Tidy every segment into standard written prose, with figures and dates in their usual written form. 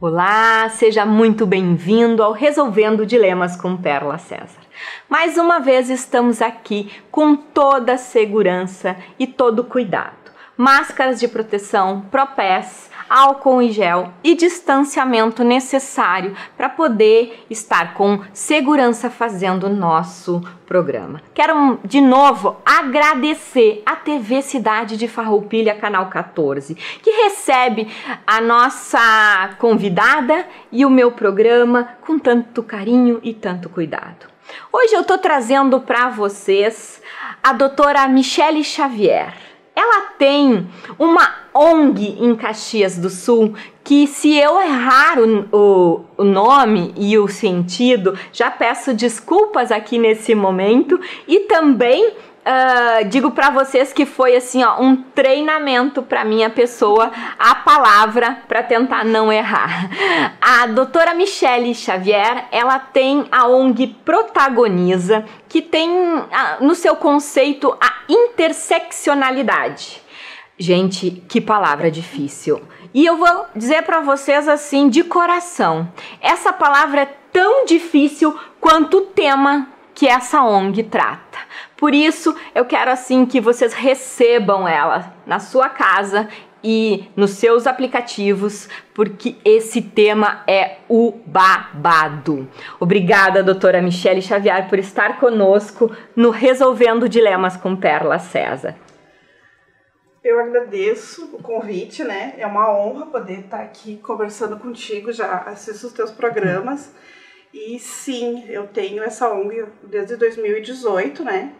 Olá, seja muito bem-vindo ao Resolvendo Dilemas com Perla César. Mais uma vez estamos aqui com toda a segurança e todo cuidado. Máscaras de proteção, propés, álcool em gel e distanciamento necessário para poder estar com segurança fazendo o nosso programa. Quero de novo agradecer a TV Cidade de Farroupilha, Canal 14, que recebe a nossa convidada e o meu programa com tanto carinho e tanto cuidado. Hoje eu estou trazendo para vocês a doutora Michele Xavier. Ela tem uma ONG em Caxias do Sul que, se eu errar o nome e o sentido, já peço desculpas aqui nesse momento e também digo para vocês que foi assim, um treinamento para minha pessoa, a palavra para tentar não errar. A doutora Michele Xavier, ela tem a ONG Protagoniza, que tem no seu conceito a interseccionalidade. Gente, que palavra difícil. E eu vou dizer para vocês assim, de coração, essa palavra é tão difícil quanto o tema que essa ONG trata. Por isso, eu quero assim que vocês recebam ela na sua casa e nos seus aplicativos, porque esse tema é o babado. Obrigada, doutora Michele Xavier, por estar conosco no Resolvendo Dilemas com Perla César. Eu agradeço o convite, né? É uma honra poder estar aqui conversando contigo, já assisto os teus programas. E sim, eu tenho essa ONG desde 2018, né?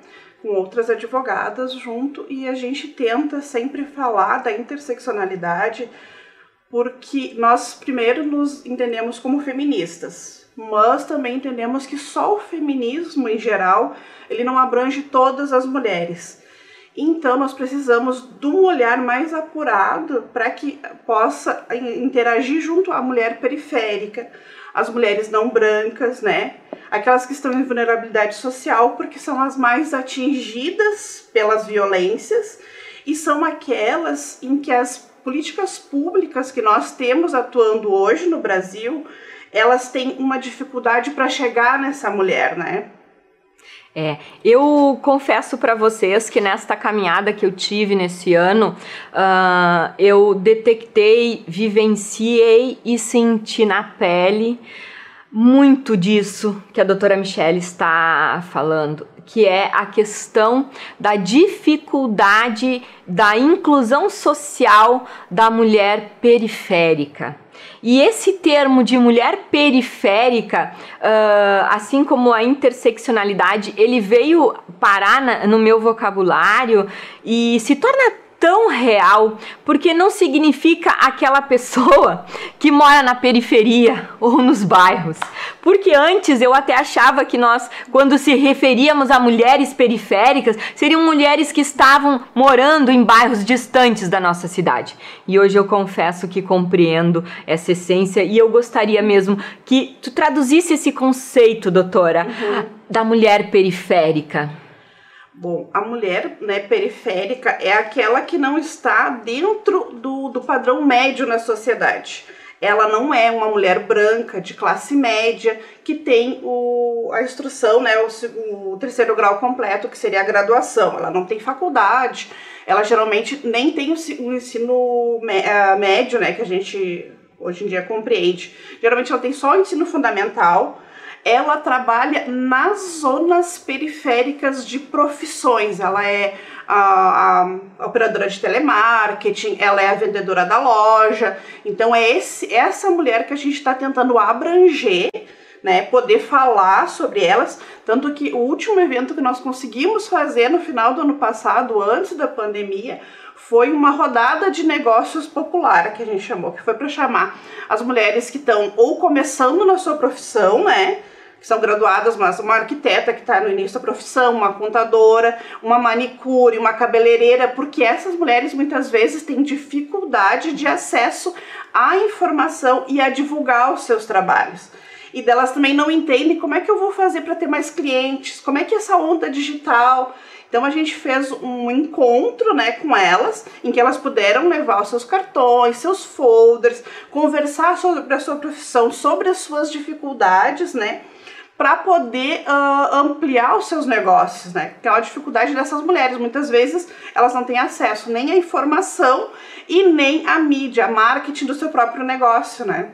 Com outras advogadas junto, e a gente tenta sempre falar da interseccionalidade porque nós primeiro nos entendemos como feministas, mas também entendemos que só o feminismo em geral, ele não abrange todas as mulheres. Então nós precisamos de um olhar mais apurado para que possa interagir junto à mulher periférica, as mulheres não brancas, né? Aquelas que estão em vulnerabilidade social, porque são as mais atingidas pelas violências e são aquelas em que as políticas públicas que nós temos atuando hoje no Brasil, elas têm uma dificuldade para chegar nessa mulher, né? Eu confesso para vocês que nesta caminhada que eu tive nesse ano, eu detectei, vivenciei e senti na pele muito disso que a doutora Michele está falando, que é a questão da dificuldade da inclusão social da mulher periférica. E esse termo de mulher periférica, assim como a interseccionalidade, ele veio parar no meu vocabulário e se torna tão real, porque não significa aquela pessoa que mora na periferia ou nos bairros. Porque antes eu até achava que nós, quando se referíamos a mulheres periféricas, seriam mulheres que estavam morando em bairros distantes da nossa cidade. E hoje eu confesso que compreendo essa essência e eu gostaria mesmo que tu traduzisse esse conceito, doutora, da mulher periférica. Bom, a mulher, né, periférica é aquela que não está dentro do padrão médio na sociedade. Ela não é uma mulher branca de classe média que tem a instrução, né, o terceiro grau completo, que seria a graduação. Ela não tem faculdade, ela geralmente nem tem o ensino médio, né, que a gente hoje em dia compreende. Geralmente ela tem só o ensino fundamental. Ela trabalha nas zonas periféricas de profissões, ela é a operadora de telemarketing, ela é a vendedora da loja, então é essa mulher que a gente está tentando abranger, né, poder falar sobre elas, tanto que o último evento que nós conseguimos fazer no final do ano passado, antes da pandemia, foi uma rodada de negócios popular, que a gente chamou, que foi para chamar as mulheres que estão ou começando na sua profissão, né, que são graduadas, mas uma arquiteta que está no início da profissão, uma contadora, uma manicure, uma cabeleireira, porque essas mulheres muitas vezes têm dificuldade de acesso à informação e a divulgar os seus trabalhos. E delas também não entendem como é que eu vou fazer para ter mais clientes, como é que essa onda digital Então a gente fez um encontro, né, com elas, em que elas puderam levar os seus cartões, seus folders, conversar sobre a sua profissão, sobre as suas dificuldades, né, para poder ampliar os seus negócios, né? Que é uma dificuldade dessas mulheres. Muitas vezes elas não têm acesso nem à informação e nem à mídia, a marketing do seu próprio negócio, né?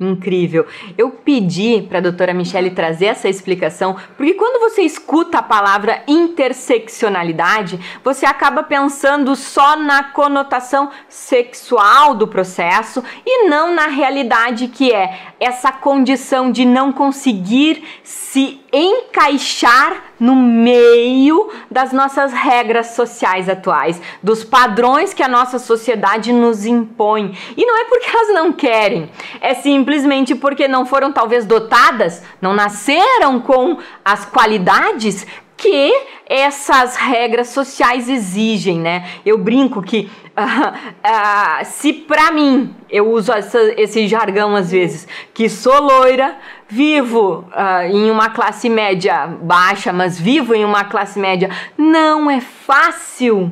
Incrível. Eu pedi para a doutora Michele trazer essa explicação, porque quando você escuta a palavra interseccionalidade, você acaba pensando só na conotação sexual do processo e não na realidade que é essa condição de não conseguir se encaixar no meio das nossas regras sociais atuais, dos padrões que a nossa sociedade nos impõe. E não é porque elas não querem, é simplesmente porque não foram talvez dotadas, não nasceram com as qualidades que essas regras sociais exigem, né? Eu brinco que se pra mim, eu uso esse jargão às vezes, que sou loira, vivo em uma classe média baixa, mas vivo em uma classe média, não é fácil.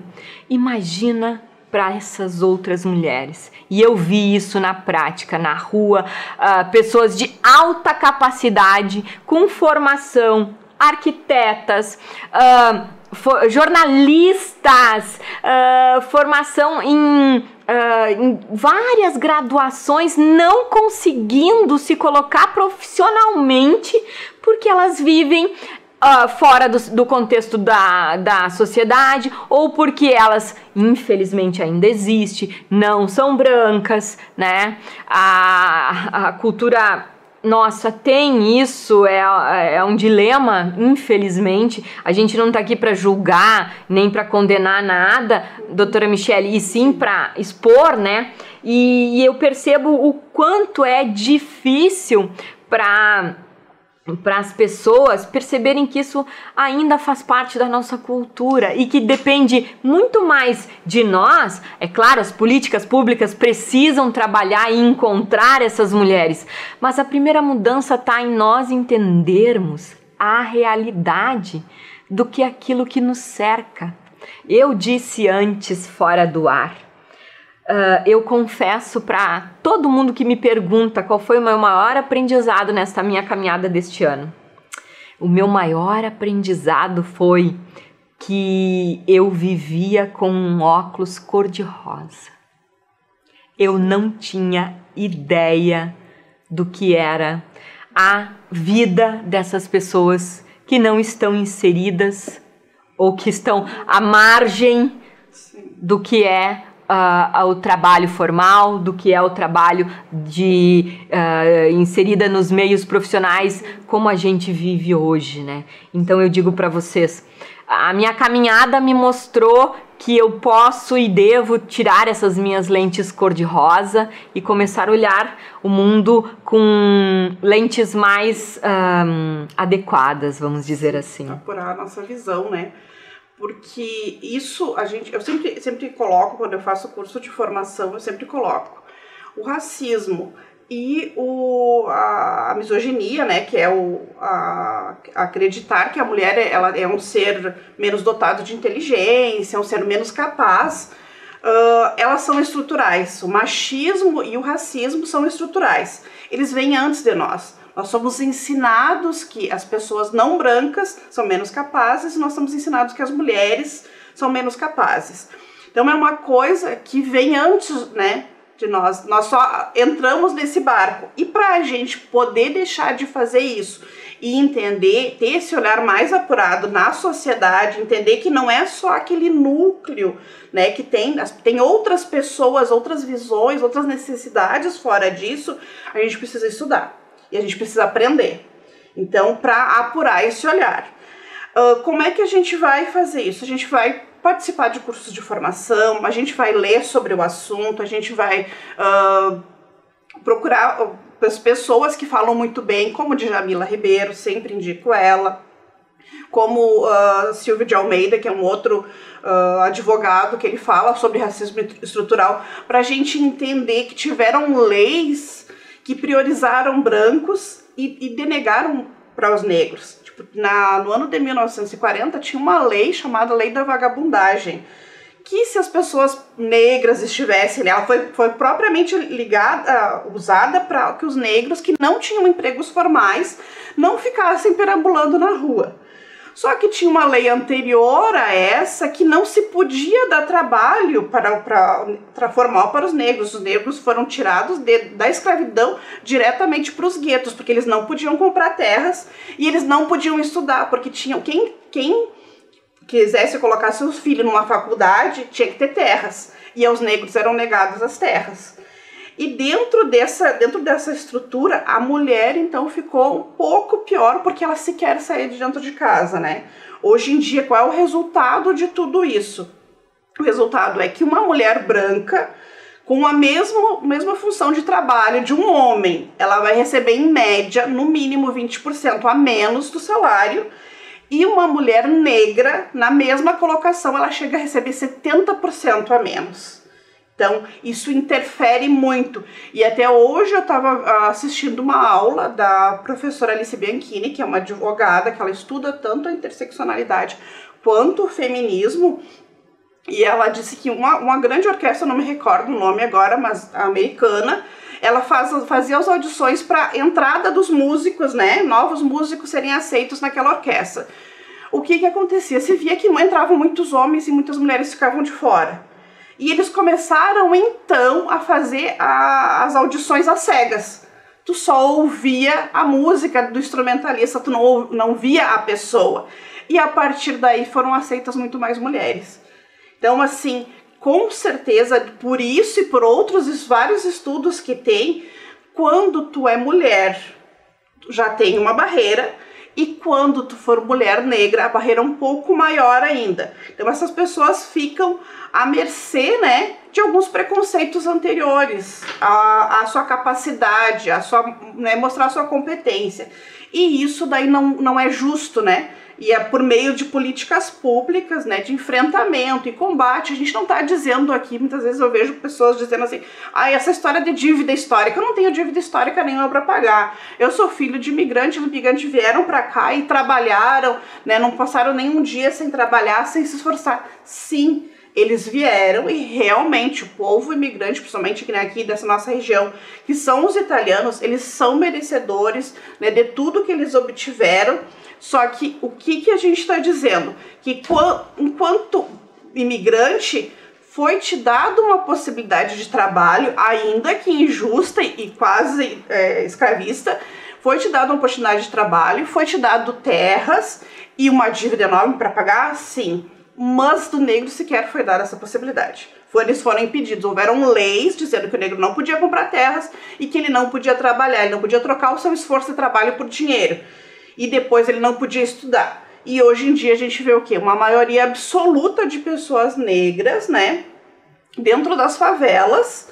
Imagina para essas outras mulheres. E eu vi isso na prática, na rua, pessoas de alta capacidade, com formação, arquitetas, jornalistas, formação em várias graduações, não conseguindo se colocar profissionalmente porque elas vivem fora do contexto da sociedade, ou porque elas, infelizmente, ainda existem, não são brancas, né? A cultura nossa tem isso, é um dilema, infelizmente. A gente não está aqui para julgar, nem para condenar nada, doutora Michele, e sim para expor, né? E eu percebo o quanto é difícil para as pessoas perceberem que isso ainda faz parte da nossa cultura e que depende muito mais de nós. É claro, as políticas públicas precisam trabalhar e encontrar essas mulheres, mas a primeira mudança está em nós entendermos a realidade do que aquilo que nos cerca. Eu disse antes, fora do ar, eu confesso para todo mundo que me pergunta qual foi o meu maior aprendizado nesta minha caminhada deste ano. O meu maior aprendizado foi que eu vivia com um óculos cor-de-rosa. Eu não tinha ideia do que era a vida dessas pessoas que não estão inseridas ou que estão à margem do que é o trabalho formal, do que é o trabalho inserida nos meios profissionais como a gente vive hoje, né? Então eu digo para vocês, a minha caminhada me mostrou que eu posso e devo tirar essas minhas lentes cor-de-rosa e começar a olhar o mundo com lentes mais adequadas, vamos dizer assim. Apurar a nossa visão, né? Porque isso, eu sempre coloco, quando eu faço curso de formação, eu sempre coloco o racismo e a misoginia, né, que é acreditar que a mulher ela é um ser menos dotado de inteligência, um ser menos capaz, elas são estruturais. O machismo e o racismo são estruturais. Eles vêm antes de nós. Nós somos ensinados que as pessoas não brancas são menos capazes e nós somos ensinados que as mulheres são menos capazes. Então é uma coisa que vem antes, né, de nós. Nós só entramos nesse barco. E para a gente poder deixar de fazer isso e entender, ter esse olhar mais apurado na sociedade, entender que não é só aquele núcleo, né, que tem outras pessoas, outras visões, outras necessidades fora disso, a gente precisa estudar. E a gente precisa aprender. Então, para apurar esse olhar. Como é que a gente vai fazer isso? A gente vai participar de cursos de formação, a gente vai ler sobre o assunto, a gente vai procurar as pessoas que falam muito bem, como Djamila Ribeiro, sempre indico ela, como Silvio de Almeida, que é um outro advogado, que ele fala sobre racismo estrutural, para a gente entender que tiveram leis que priorizaram brancos e denegaram para os negros. Tipo, No ano de 1940 tinha uma lei chamada Lei da Vagabundagem, que se as pessoas negras estivessem, ela foi propriamente usada para que os negros que não tinham empregos formais não ficassem perambulando na rua. Só que tinha uma lei anterior a essa que não se podia dar trabalho formal para os negros. Os negros foram tirados da escravidão diretamente para os guetos, porque eles não podiam comprar terras e eles não podiam estudar, porque tinham quem quisesse colocar seus filhos numa faculdade, tinha que ter terras. E aos negros eram negadas as terras. E dentro dessa estrutura, a mulher, então, ficou um pouco pior, porque ela sequer saía de dentro de casa, né? Hoje em dia, qual é o resultado de tudo isso? O resultado é que uma mulher branca, com a mesma função de trabalho de um homem, ela vai receber, em média, no mínimo 20% a menos do salário. E uma mulher negra, na mesma colocação, ela chega a receber 70% a menos. Então, isso interfere muito. E até hoje eu estava assistindo uma aula da professora Alice Bianchini, que é uma advogada, que ela estuda tanto a interseccionalidade quanto o feminismo. E ela disse que uma grande orquestra, não me recordo o nome agora, mas a americana, ela fazia as audições para entrada dos músicos, né? Novos músicos serem aceitos naquela orquestra. O que acontecia? Se via que entravam muitos homens e muitas mulheres ficavam de fora. E eles começaram, então, a fazer as audições às cegas. Tu só ouvia a música do instrumentalista, tu não via a pessoa. E a partir daí foram aceitas muito mais mulheres. Então, assim, com certeza, por isso e por outros vários estudos que tem, quando tu é mulher, tu já tem uma barreira, e quando tu for mulher negra, a barreira é um pouco maior ainda. Então essas pessoas ficam à mercê, né, de alguns preconceitos anteriores, a sua capacidade, mostrar a sua competência. E isso daí não é justo, né? E é por meio de políticas públicas, né, de enfrentamento e combate. A gente não está dizendo aqui, muitas vezes eu vejo pessoas dizendo assim, essa história de dívida histórica, eu não tenho dívida histórica nenhuma para pagar. Eu sou filho de imigrantes, os imigrantes vieram para cá e trabalharam, né, não passaram nenhum dia sem trabalhar, sem se esforçar. Sim, eles vieram e realmente o povo imigrante, principalmente aqui dessa nossa região, que são os italianos, eles são merecedores, né, de tudo que eles obtiveram. Só que o que a gente está dizendo? Que enquanto imigrante foi te dado uma possibilidade de trabalho, ainda que injusta e quase escravista, foi te dado uma oportunidade de trabalho, foi te dado terras e uma dívida enorme para pagar, sim. Mas do negro sequer foi dada essa possibilidade. Eles foram impedidos. Houveram leis dizendo que o negro não podia comprar terras e que ele não podia trabalhar, ele não podia trocar o seu esforço de trabalho por dinheiro. E depois ele não podia estudar. E hoje em dia a gente vê o quê? Uma maioria absoluta de pessoas negras, né, dentro das favelas,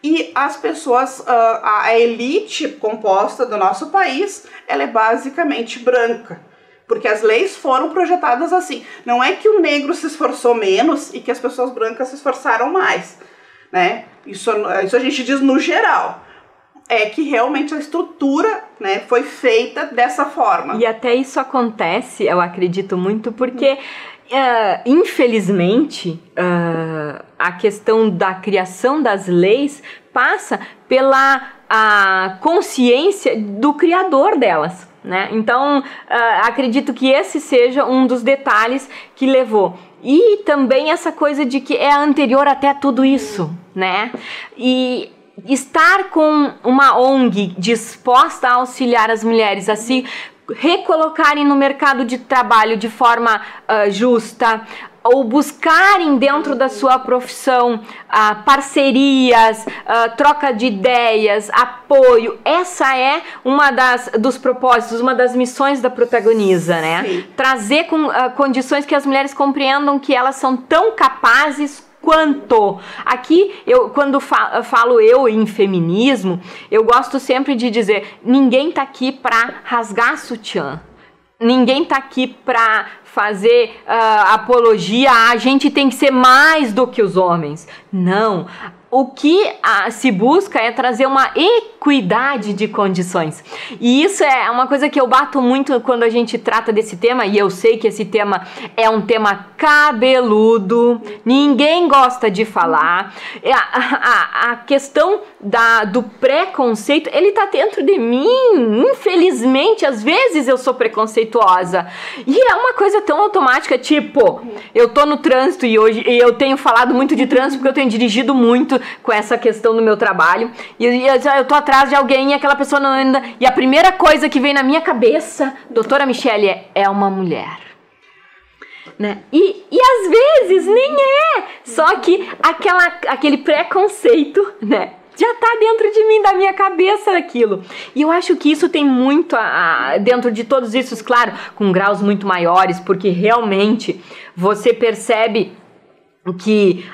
e as pessoas, a elite composta do nosso país, ela é basicamente branca. Porque as leis foram projetadas assim. Não é que o negro se esforçou menos e que as pessoas brancas se esforçaram mais, né? Isso a gente diz no geral. É que realmente a estrutura, né, foi feita dessa forma. E até isso acontece, eu acredito muito, porque infelizmente a questão da criação das leis passa pela consciência do criador delas, né? Então acredito que esse seja um dos detalhes que levou. E também essa coisa de que é anterior até tudo isso, né? E estar com uma ONG disposta a auxiliar as mulheres a se recolocarem no mercado de trabalho de forma justa, ou buscarem dentro da sua profissão parcerias, troca de ideias, apoio. Essa é uma dos propósitos, uma das missões da Protagoniza, né? Sim. Trazer condições que as mulheres compreendam que elas são tão capazes quanto. Aqui, quando falo eu em feminismo, eu gosto sempre de dizer, ninguém tá aqui para rasgar sutiã, ninguém tá aqui para fazer apologia, a gente tem que ser mais do que os homens. Não, o que se busca é trazer uma equidade de condições. E isso é uma coisa que eu bato muito quando a gente trata desse tema, e eu sei que esse tema é um tema cabeludo, ninguém gosta de falar. A questão do preconceito, ele tá dentro de mim, infelizmente, às vezes eu sou preconceituosa. E é uma coisa tão automática, tipo, eu tô no trânsito e hoje eu tenho falado muito de trânsito porque eu tenho dirigido muito com essa questão do meu trabalho, e eu tô atrás de alguém e aquela pessoa não anda, e a primeira coisa que vem na minha cabeça, doutora Michele, é uma mulher, né? E às vezes nem é, só que aquele preconceito, né, já tá dentro de mim, da minha cabeça, aquilo. E eu acho que isso tem muito dentro de todos isso, claro, com graus muito maiores, porque realmente você percebe que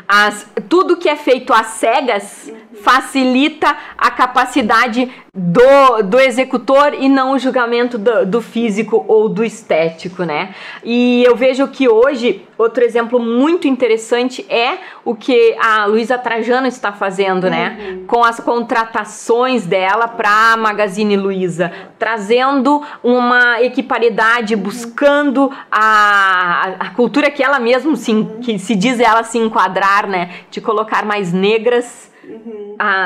tudo que é feito às cegas facilita a capacidade do executor e não o julgamento do físico ou do estético, né? E eu vejo que hoje, outro exemplo muito interessante é o que a Luísa Trajano está fazendo, né? Com as contratações dela para a Magazine Luiza, trazendo uma equiparidade, buscando a cultura que ela mesma que se diz ela se enquadrar, né? De colocar mais negras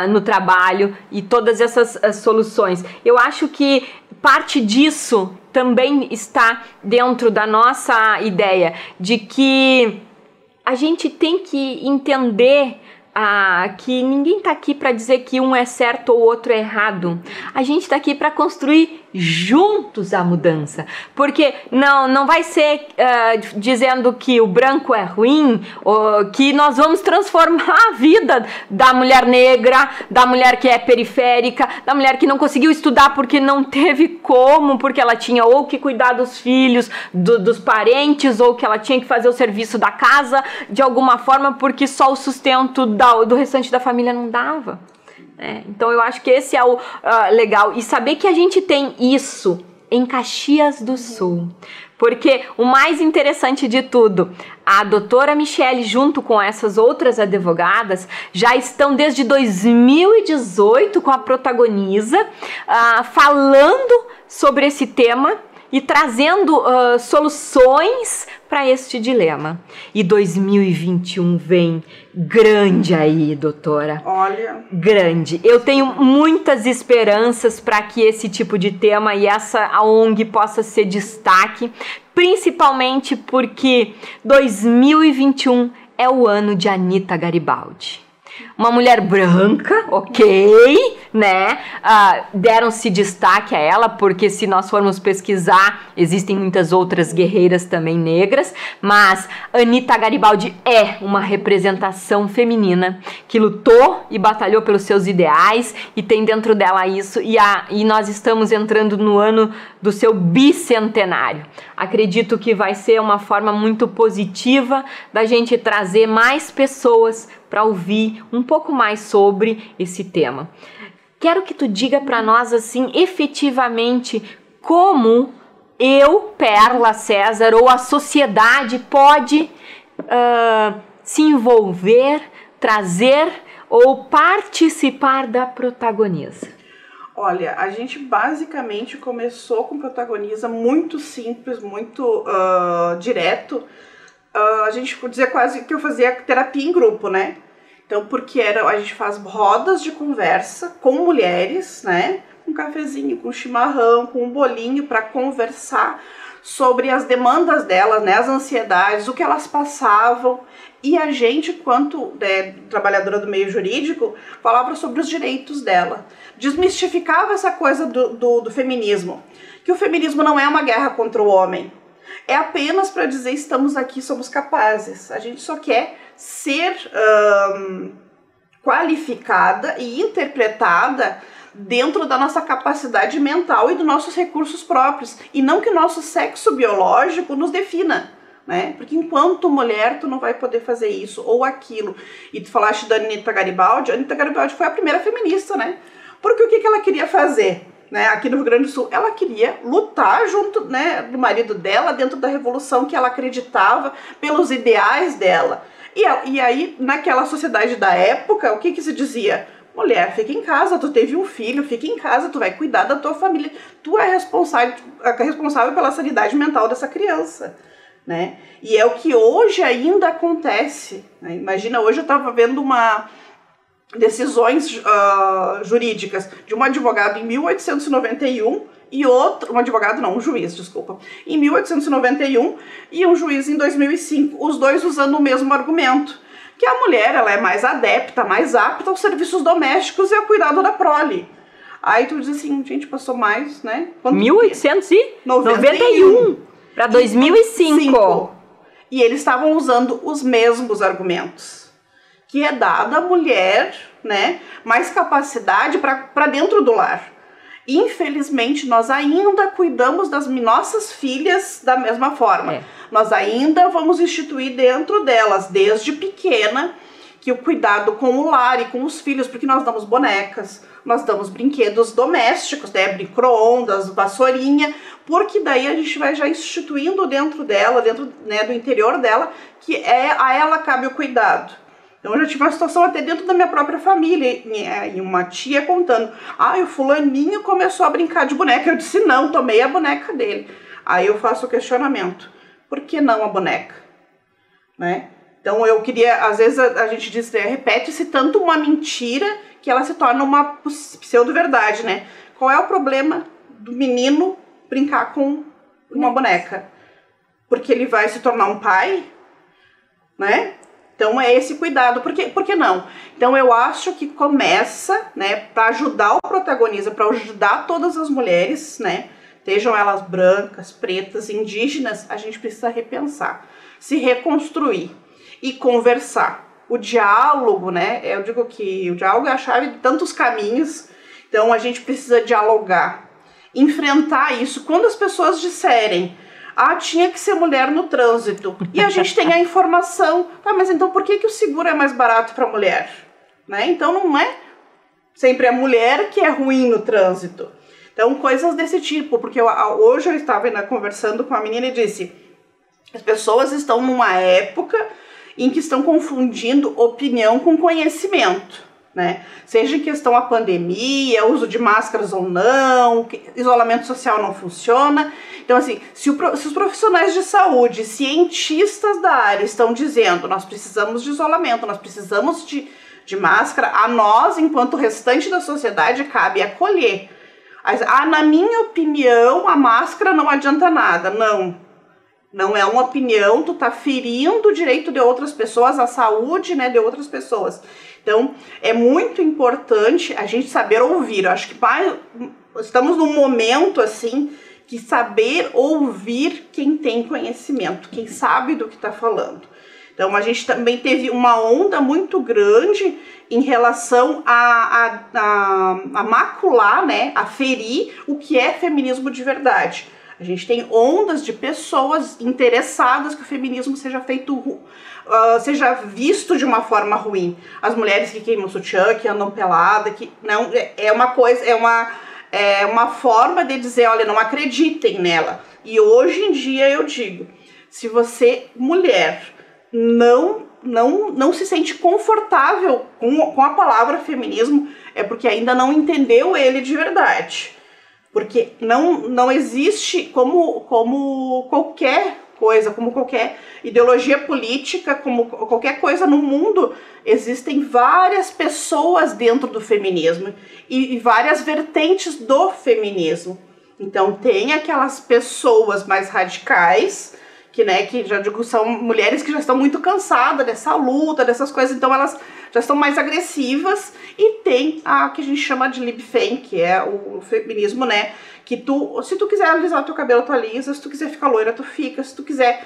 no trabalho e todas essas soluções. Eu acho que parte disso também está dentro da nossa ideia de que a gente tem que entender que ninguém está aqui para dizer que um é certo ou outro é errado. A gente está aqui para construir juntos a mudança, porque não vai ser dizendo que o branco é ruim, ou que nós vamos transformar a vida da mulher negra, da mulher que é periférica, da mulher que não conseguiu estudar porque não teve como, porque ela tinha ou que cuidar dos filhos, dos parentes, ou que ela tinha que fazer o serviço da casa de alguma forma, porque só o sustento do restante da família não dava. Então eu acho que esse é o legal, e saber que a gente tem isso em Caxias do Sul, porque o mais interessante de tudo, a doutora Michele junto com essas outras advogadas já estão desde 2018 com a Protagoniza, falando sobre esse tema e trazendo soluções para este dilema. E 2021 vem grande aí, doutora. Olha. Grande. Eu tenho muitas esperanças para que esse tipo de tema e a ONG possa ser destaque, principalmente porque 2021 é o ano de Anita Garibaldi. Uma mulher branca, ok, né? Deram-se destaque a ela, porque se nós formos pesquisar, existem muitas outras guerreiras também negras, mas Anita Garibaldi é uma representação feminina que lutou e batalhou pelos seus ideais e tem dentro dela isso, e nós estamos entrando no ano do seu bicentenário. Acredito que vai ser uma forma muito positiva da gente trazer mais pessoas para ouvir um pouco mais sobre esse tema. Quero que tu diga para nós assim, efetivamente, como eu, Perla César, ou a sociedade pode se envolver, trazer ou participar da Protagoniza. Olha, a gente basicamente começou com Protagoniza muito simples, muito direto. A gente dizia quase que eu fazia terapia em grupo, né? Então, porque a gente faz rodas de conversa com mulheres, né? Com um cafezinho, com um chimarrão, com um bolinho para conversar sobre as demandas delas, né? As ansiedades, o que elas passavam. E a gente, quanto trabalhadora do meio jurídico, falava sobre os direitos dela. Desmistificava essa coisa do feminismo. Que o feminismo não é uma guerra contra o homem. É apenas para dizer estamos aqui, somos capazes. A gente só quer ser qualificada e interpretada dentro da nossa capacidade mental e dos nossos recursos próprios. E não que o nosso sexo biológico nos defina, né? Porque enquanto mulher tu não vai poder fazer isso ou aquilo. E tu falaste da Anita Garibaldi. A Anita Garibaldi foi a primeira feminista, né? Porque o que ela queria fazer? Né, aqui no Rio Grande do Sul, ela queria lutar junto, né, do marido dela, dentro da revolução que ela acreditava, pelos ideais dela. E aí, naquela sociedade da época, o que se dizia? Mulher, fica em casa, tu teve um filho, fica em casa, tu vai cuidar da tua família. Tu é responsável pela sanidade mental dessa criança, né? E é o que hoje ainda acontece, né? Imagina, hoje eu estava vendo decisões jurídicas de um advogado em 1891 e outro, um juiz, desculpa, em 1891 e um juiz em 2005, os dois usando o mesmo argumento, que a mulher ela é mais adepta, mais apta aos serviços domésticos e ao cuidado da prole. Aí tu diz assim, gente, passou mais, né? 1891 para 2005. E eles estavam usando os mesmos argumentos, que é dada à mulher, né, mais capacidade para dentro do lar. Infelizmente, nós ainda cuidamos das nossas filhas da mesma forma. Nós ainda vamos instituir dentro delas, desde pequena, que o cuidado com o lar e com os filhos, porque nós damos bonecas, nós damos brinquedos domésticos, né, micro-ondas, vassourinha, porque daí a gente vai já instituindo dentro dela, né, do interior dela, que a ela cabe o cuidado. Então, eu já tive uma situação até dentro da minha própria família, e uma tia contando, o fulaninho começou a brincar de boneca. Eu disse, não, tomei a boneca dele. Aí eu faço o questionamento, por que não a boneca? Né? Então, eu queria, às vezes a gente diz, repete-se tanto uma mentira que ela se torna uma pseudo-verdade, né? Qual é o problema do menino brincar com uma boneca? Porque ele vai se tornar um pai, né? Então é esse cuidado, por que não? Então eu acho que começa, né, para ajudar o protagonista, para ajudar todas as mulheres, né, sejam elas brancas, pretas, indígenas, a gente precisa repensar, se reconstruir e conversar. O diálogo, né, eu digo que o diálogo é a chave de tantos caminhos, então a gente precisa dialogar, enfrentar isso. Quando as pessoas disserem, tinha que ser mulher no trânsito. E a gente tem a informação. Tá, mas então por que o seguro é mais barato para a mulher? Né? Então não é sempre a mulher que é ruim no trânsito. Então coisas desse tipo. Porque hoje eu estava ainda conversando com a menina e disse, as pessoas estão numa época em que estão confundindo opinião com conhecimento. Né? Seja em questão a pandemia, uso de máscaras ou não, isolamento social não funciona. Então, assim, se os profissionais de saúde, cientistas da área estão dizendo nós precisamos de isolamento, nós precisamos de máscara, a nós, enquanto restante da sociedade, cabe acolher. Na minha opinião, a máscara não adianta nada. Não é uma opinião, tu tá ferindo o direito de outras pessoas, a saúde, né, de outras pessoas. Então, é muito importante a gente saber ouvir. Eu acho que estamos num momento, assim, que saber ouvir quem tem conhecimento, quem sabe do que está falando. Então, a gente também teve uma onda muito grande em relação a macular, né, a ferir o que é feminismo de verdade. A gente tem ondas de pessoas interessadas que o feminismo seja seja visto de uma forma ruim. As mulheres que queimam sutiã, que andam pelada, que não é uma coisa, é uma forma de dizer, olha, não acreditem nela. E hoje em dia eu digo, se você, mulher, não se sente confortável com a palavra feminismo, é porque ainda não entendeu ele de verdade. Porque não existe como qualquer coisa, como qualquer ideologia política, como qualquer coisa no mundo, existem várias pessoas dentro do feminismo e várias vertentes do feminismo. Então tem aquelas pessoas mais radicais, que já digo, são mulheres que já estão muito cansadas dessa luta, dessas coisas, então elas já estão mais agressivas, e tem a que a gente chama de libfem, que é o feminismo, né, que se tu quiser alisar teu cabelo, tu alisa, se tu quiser ficar loira, tu fica, se tu quiser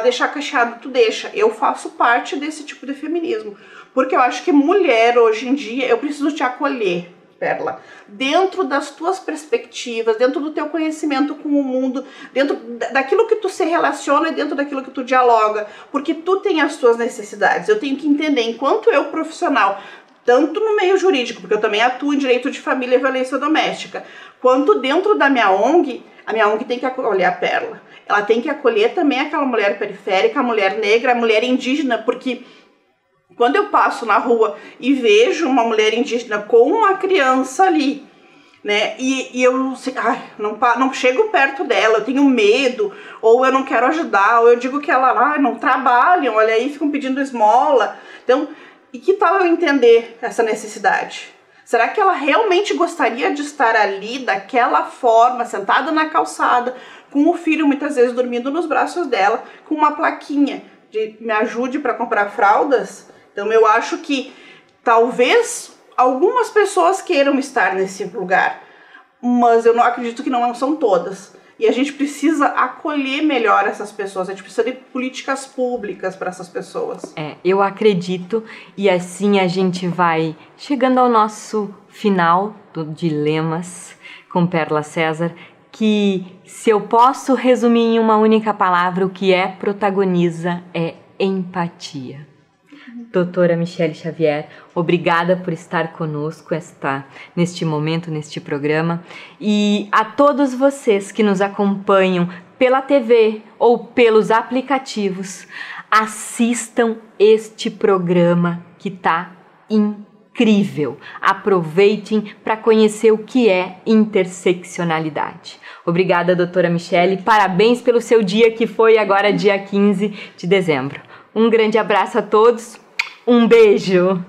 deixar cacheado, tu deixa. Eu faço parte desse tipo de feminismo, porque eu acho que mulher, hoje em dia, eu preciso te acolher, Perla, dentro das tuas perspectivas, dentro do teu conhecimento com o mundo, dentro daquilo que tu se relaciona e dentro daquilo que tu dialoga, porque tu tem as tuas necessidades. Eu tenho que entender, enquanto eu profissional, tanto no meio jurídico, porque eu também atuo em direito de família e violência doméstica, quanto dentro da minha ONG, a minha ONG tem que acolher a Perla. Ela tem que acolher também aquela mulher periférica, a mulher negra, a mulher indígena, porque quando eu passo na rua e vejo uma mulher indígena com uma criança ali, né, e eu não chego perto dela, eu tenho medo, ou eu não quero ajudar, ou eu digo que ela não trabalham, olha aí, ficam pedindo esmola. Então, e que tal eu entender essa necessidade? Será que ela realmente gostaria de estar ali daquela forma, sentada na calçada, com o filho muitas vezes dormindo nos braços dela, com uma plaquinha de me ajude para comprar fraldas? Então eu acho que talvez algumas pessoas queiram estar nesse lugar, mas eu não acredito que não são todas. E a gente precisa acolher melhor essas pessoas, a gente precisa de políticas públicas para essas pessoas. Eu acredito, e assim a gente vai chegando ao nosso final do Dilemas com Perla César, que se eu posso resumir em uma única palavra, o que protagoniza é empatia. Doutora Michele Xavier, obrigada por estar conosco neste momento, neste programa. E a todos vocês que nos acompanham pela TV ou pelos aplicativos, assistam este programa que está incrível. Aproveitem para conhecer o que é interseccionalidade. Obrigada, doutora Michele. Parabéns pelo seu dia, que foi agora dia 15 de dezembro. Um grande abraço a todos. Um beijo!